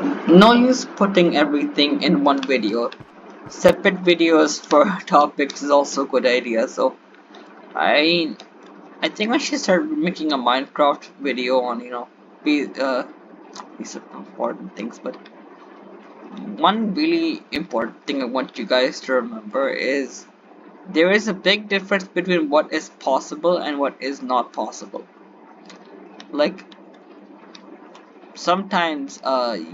No use putting everything in one video. Separate videos for topics is also a good idea. So I I think I should start making a Minecraft video on these important things. But one really important thing I want you guys to remember is there is a big difference between what is possible and what is not possible. Like sometimes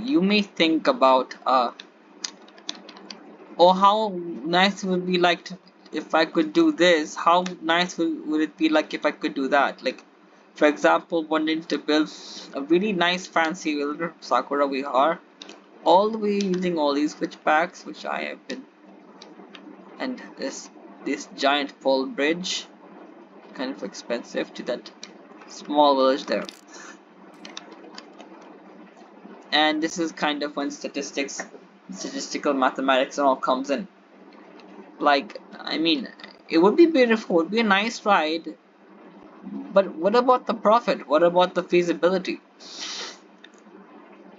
you may think about oh, how nice it would be like if I could do this. How nice would it be like if I could do that? Like, for example, wanting to build a really nice fancy villager Sakura Vihar, all the way using all these switch packs, which I have been, and this giant pole bridge, kind of expensive to that small village there. And this is kind of when statistical mathematics and all comes in. Like, I mean, it would be beautiful, it would be a nice ride, but what about the profit? What about the feasibility?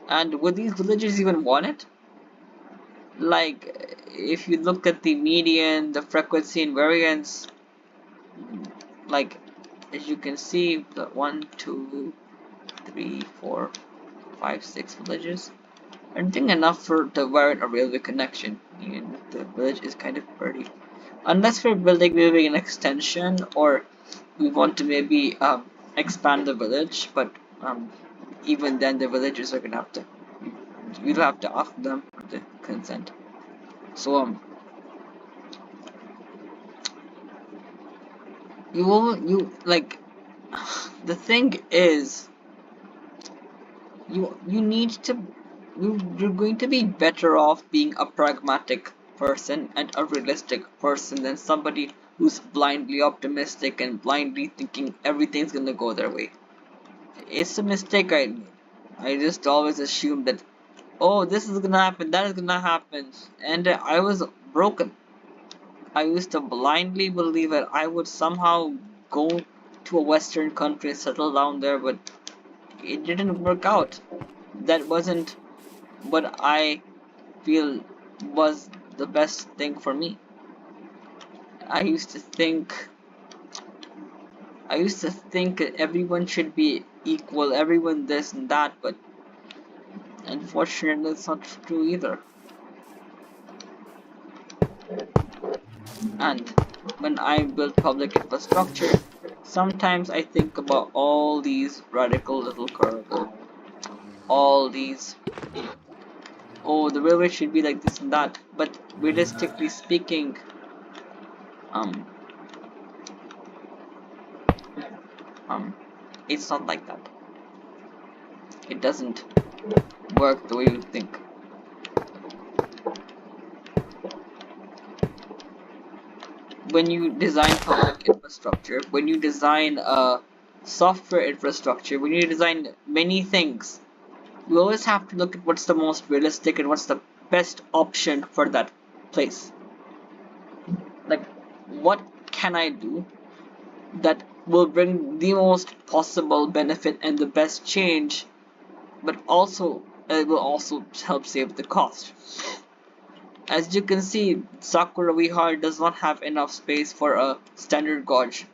And would these villagers even want it? Like, if you look at the median, the frequency and variance, like, as you can see, the 1, 2, 3, 4, 5, 6 villages. I don't think enough to warrant a railway connection. And the village is kind of pretty. Unless we're building maybe an extension, or we want to maybe expand the village, but even then the villagers are gonna have to, we'll have to ask them to consent. So you like the thing is you need to you're going to be better off being a pragmatic person and a realistic person than somebody who's blindly optimistic and blindly thinking everything's gonna go their way. It's a mistake I made. I just always assumed that, oh, this is gonna happen, that is gonna happen, and I was broken. I used to blindly believe that I would somehow go to a Western country, settle down there, but it didn't work out. That wasn't what I feel was the best thing for me. I used to think everyone should be equal, everyone this and that, but unfortunately it's not true either. And when I build public infrastructure, sometimes I think about all these radical little curves, all these, oh, the railway should be like this and that, but realistically speaking, um, it's not like that. It doesn't work the way you think. When you design public infrastructure, when you design software infrastructure, when you design many things, you always have to look at what's the most realistic and what's the best option for that place. Like, what can I do that will bring the most possible benefit and the best change, but also it will also help save the cost. As you can see, Sakura Vihar does not have enough space for a standard gauge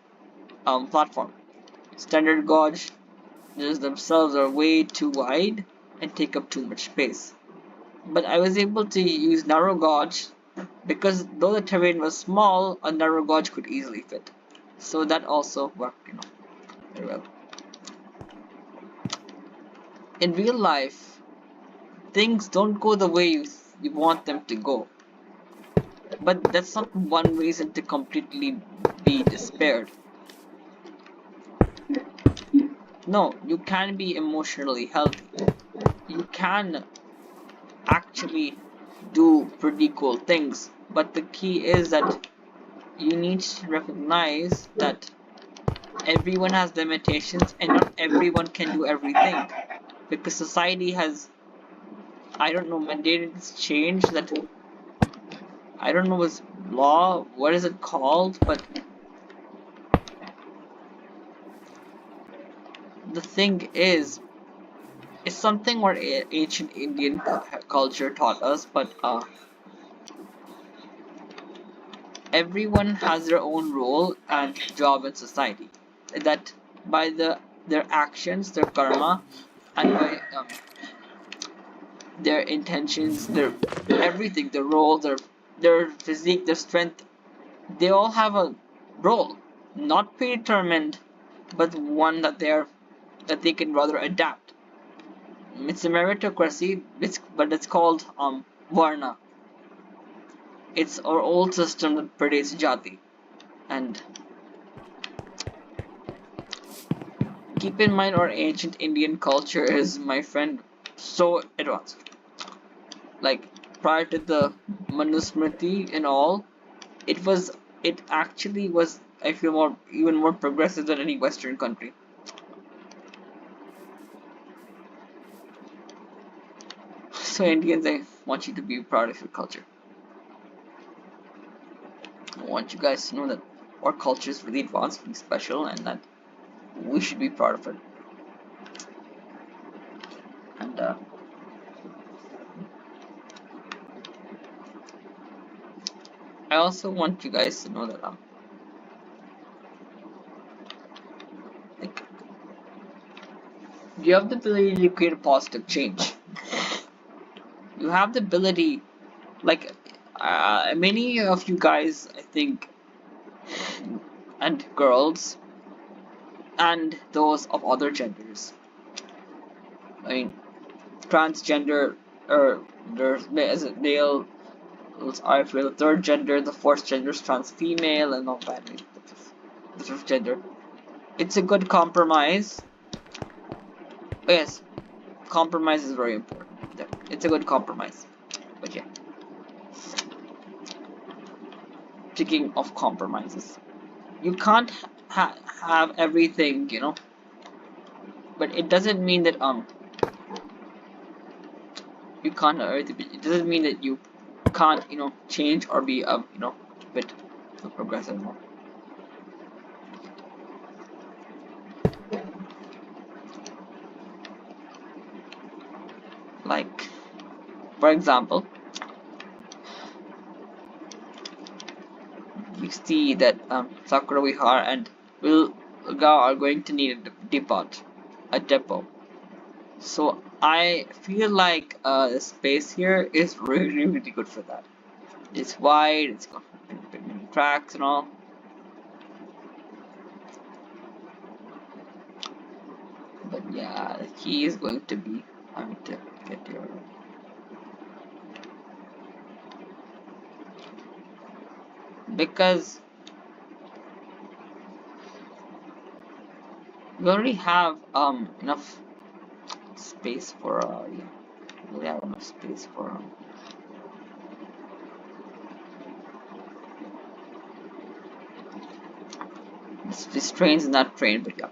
platform. Standard gauge themselves are way too wide and take up too much space. But I was able to use narrow gauge because though the terrain was small, a narrow gauge could easily fit. So that also worked, very well. In real life, things don't go the way you want them to go. But that's not one reason to completely be despaired. No, you can be emotionally healthy. You can actually do pretty cool things. But the key is that you need to recognize that everyone has limitations and not everyone can do everything. Because society has, I don't know, mandated this change that, I don't know, what's law, what is it called, but the thing is, It's something what ancient Indian culture taught us, but everyone has their own role and job in society. That by their actions, their karma, and by their intentions, their everything, their role, their physique, their strength, they all have a role, not predetermined, but one that they can rather adapt. It's a meritocracy, but it's called Varna. It's our old system that predates Jati. And keep in mind, our ancient Indian culture is, my friend, so advanced. Like prior to the Manusmriti and all, it actually was, I feel, even more progressive than any Western country. So Indians, I want you to be proud of your culture. I want you guys to know that our culture is really advanced, really special, and that we should be proud of it. And I also want you guys to know that like, you have the ability to create a positive change. You have the ability, like many of you guys, I think, and girls, and those of other genders. I mean, transgender, or there's as a male, I feel the third gender, the fourth gender is trans female, and all that. The fifth gender. It's a good compromise. But yes, compromise is very important. It's a good compromise. But yeah. Speaking of compromises, you can't have everything, you know. But it doesn't mean that you can't have everything. It doesn't mean that you can't, you know, change or be a bit progressive more. Like, for example, we see that Sakura Vihar and Vilga are going to need a depot. So I feel like the space here is really, really good for that. It's wide, it's got many tracks and all. But yeah, the key is going to be having to get your because we already have enough space for yeah, we have enough space for this train's not trained, but yeah.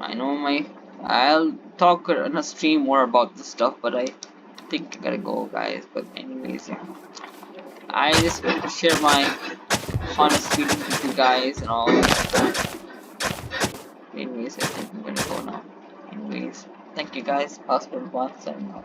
I know I'll talk on a stream more about this stuff, but I think I gotta go, guys. But anyways, yeah. I just wanted to share my honest feelings with you guys and all. Anyways, I think I'm gonna go now. Anyways, thank you guys. Password 1 signing out.